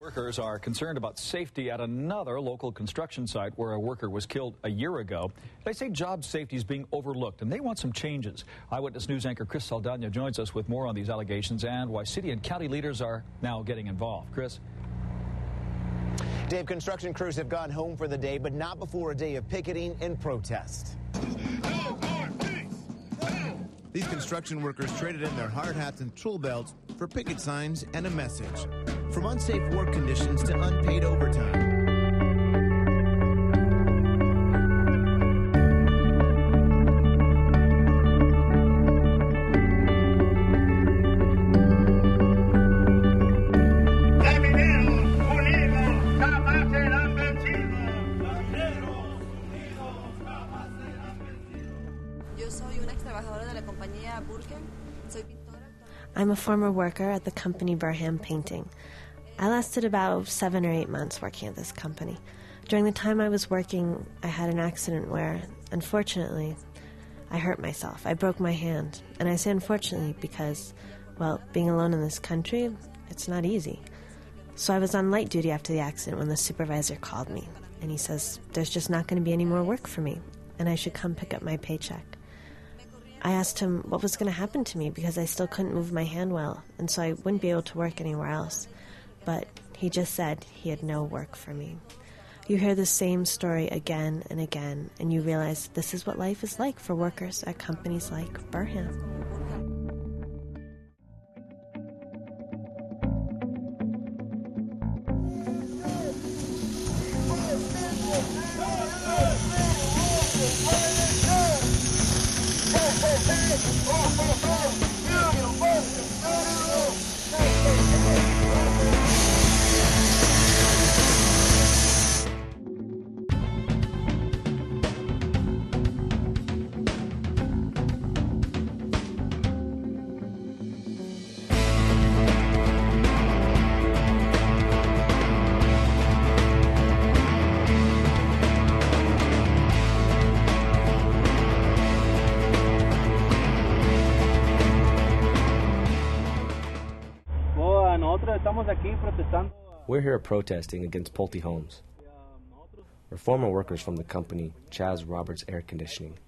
Workers are concerned about safety at another local construction site where a worker was killed a year ago. They say job safety is being overlooked and they want some changes. Eyewitness News anchor Chris Saldana joins us with more on these allegations and why city and county leaders are now getting involved. Chris? Dave, construction crews have gone home for the day, but not before a day of picketing and protest. These construction workers traded in their hard hats and tool belts for picket signs and a message. From unsafe work conditions to unpaid overtime. I'm a former worker at the company Burham Painting. I lasted about 7 or 8 months working at this company. During the time I was working, I had an accident where, unfortunately, I hurt myself. I broke my hand. And I say unfortunately because, well, being alone in this country, it's not easy. So I was on light duty after the accident when the supervisor called me. And he says, there's just not going to be any more work for me, and I should come pick up my paycheck. I asked him what was going to happen to me because I still couldn't move my hand well, and so I wouldn't be able to work anywhere else. But he just said he had no work for me. You hear the same story again and again, and you realize this is what life is like for workers at companies like Burham. We're here protesting against Pulte Homes. We're former workers from the company Chaz Roberts Air Conditioning.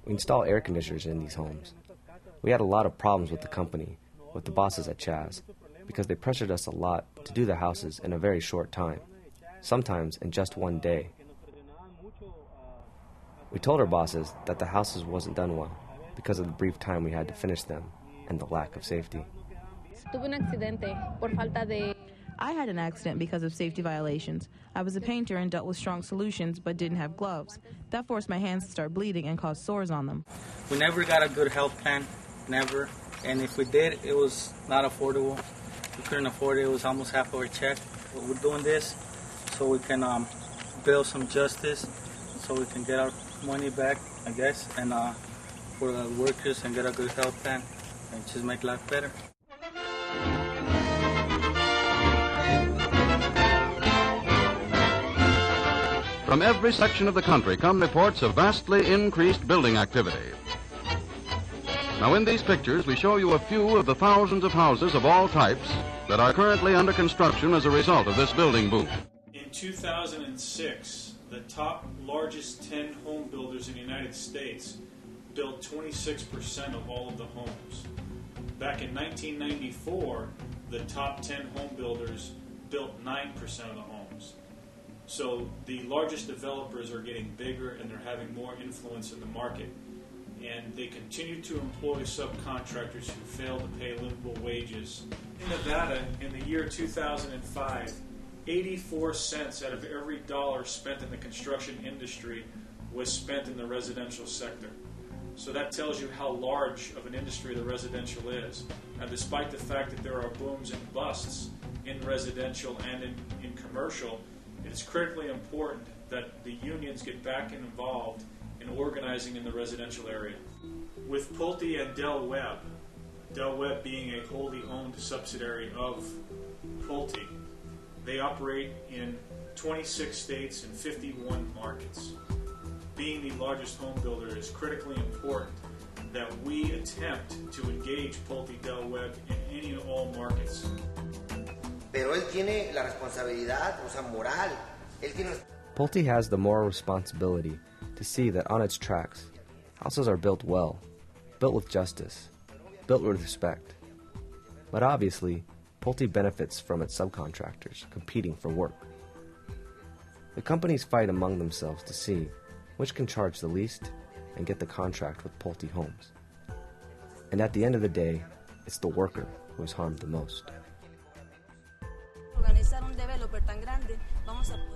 We install air conditioners in these homes. We had a lot of problems with the company, with the bosses at Chaz, because they pressured us a lot to do the houses in a very short time, sometimes in just one day. We told our bosses that the houses wasn't done well because of the brief time we had to finish them and the lack of safety. I had an accident because of safety violations. I was a painter and dealt with strong solutions but didn't have gloves. That forced my hands to start bleeding and caused sores on them. We never got a good health plan, never. And if we did, it was not affordable. We couldn't afford it. It was almost half of our check. But we're doing this so we can build some justice, so we can get our money back, I guess, and for the workers and get a good health plan and just make life better. From every section of the country come reports of vastly increased building activity. Now in these pictures we show you a few of the thousands of houses of all types that are currently under construction as a result of this building boom. In 2006, the top largest 10 home builders in the United States built 26% of all of the homes. Back in 1994, the top 10 home builders built 9% of the homes. So the largest developers are getting bigger and they're having more influence in the market. And they continue to employ subcontractors who fail to pay livable wages. In Nevada, in the year 2005, 84 cents out of every dollar spent in the construction industry was spent in the residential sector. So that tells you how large of an industry the residential is. And despite the fact that there are booms and busts in residential and in commercial, it's critically important that the unions get back involved in organizing in the residential area. With Pulte and Del Webb being a wholly owned subsidiary of Pulte, they operate in 26 states and 51 markets. Being the largest home builder, it is critically important that we attempt to engage Pulte Del Webb in any and all markets. Pero él tiene la responsabilidad, o sea, moral. Él tiene... Pulte has the moral responsibility to see that on its tracks, houses are built well, built with justice, built with respect. But obviously, Pulte benefits from its subcontractors competing for work. The companies fight among themselves to see which can charge the least and get the contract with Pulte Homes. And at the end of the day, it's the worker who is harmed the most.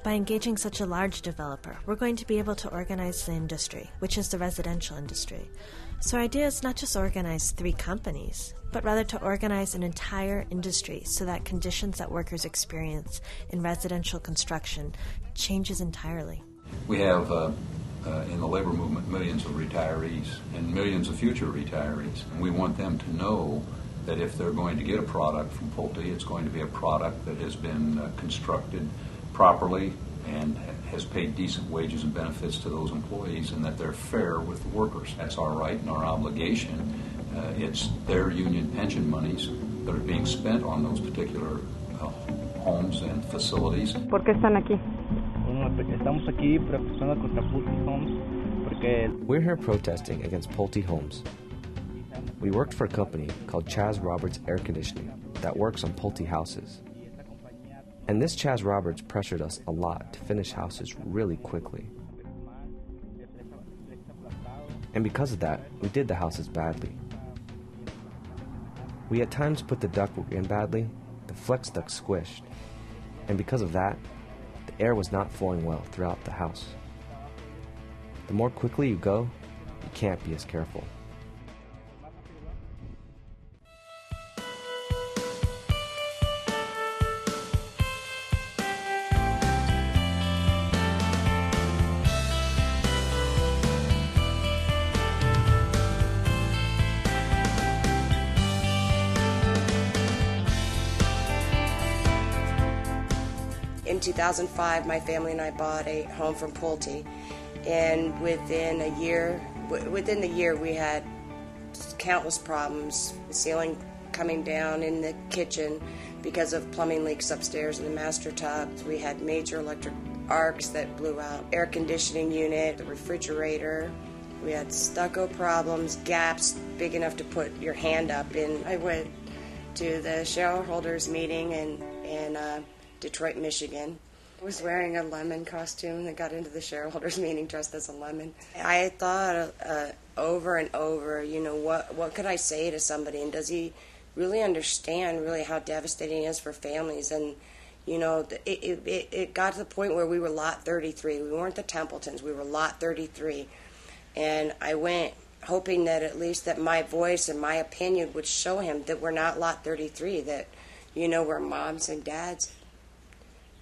By engaging such a large developer, we're going to be able to organize the industry, which is the residential industry. So our idea is not just organize 3 companies, but rather to organize an entire industry so that conditions that workers experience in residential construction changes entirely. We have, in the labor movement, millions of retirees and millions of future retirees. And we want them to know that if they're going to get a product from Pulte, it's going to be a product that has been constructed properly and has paid decent wages and benefits to those employees, and that they're fair with the workers. That's our right and our obligation. It's their union pension monies that are being spent on those particular homes and facilities. ¿Por qué están aquí? Estamos aquí protestando contra Pulte Homes porque... We're here protesting against Pulte Homes. We worked for a company called Chaz Roberts Air Conditioning that works on Pulte houses. And this Chaz Roberts pressured us a lot to finish houses really quickly. And because of that, we did the houses badly. We at times put the ductwork in badly, the flex duct squished, and because of that, the air was not flowing well throughout the house. The more quickly you go, you can't be as careful. In 2005, my family and I bought a home from Pulte, and within the year we had countless problems. The ceiling coming down in the kitchen because of plumbing leaks upstairs in the master tub. We had major electric arcs that blew out, air conditioning unit, the refrigerator. We had stucco problems, gaps big enough to put your hand up in. I went to the shareholders meeting in Detroit, Michigan. I was wearing a lemon costume and got into the shareholders meeting dressed as a lemon. I thought over and over, you know, what could I say to somebody, and does he really understand really how devastating it is for families? And you know, it got to the point where we were lot 33. We weren't the Templetons. We were lot 33. And I went hoping that at least that my voice and my opinion would show him that we're not lot 33, that, you know, we're moms and dads,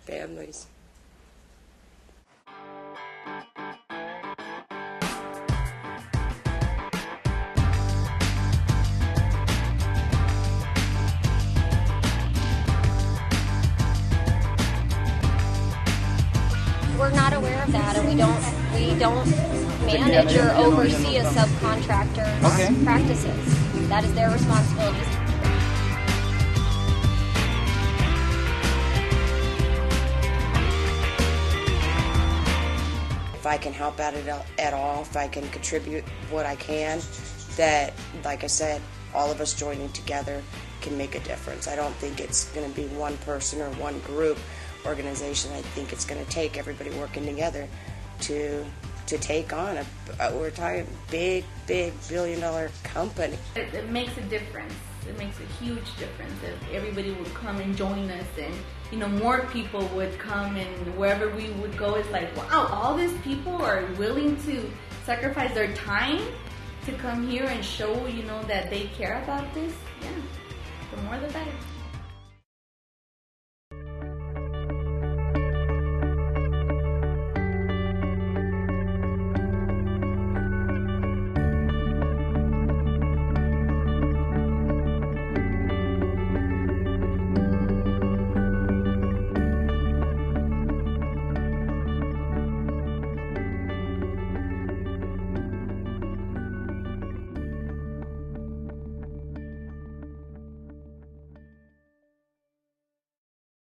families. We're not aware of that, and we don't manage or oversee a subcontractor's practices. That is their responsibility. If I can help out at all, if I can contribute what I can, that, like I said, all of us joining together can make a difference. I don't think it's going to be one person or one group organization. I think it's going to take everybody working together to take on we're talking big billion-dollar company. It makes a difference. It makes a huge difference if everybody would come and join us, and you know, more people would come, and wherever we would go, it's like, wow, all these people are willing to sacrifice their time to come here and show, you know, that they care about this. Yeah, the more the better.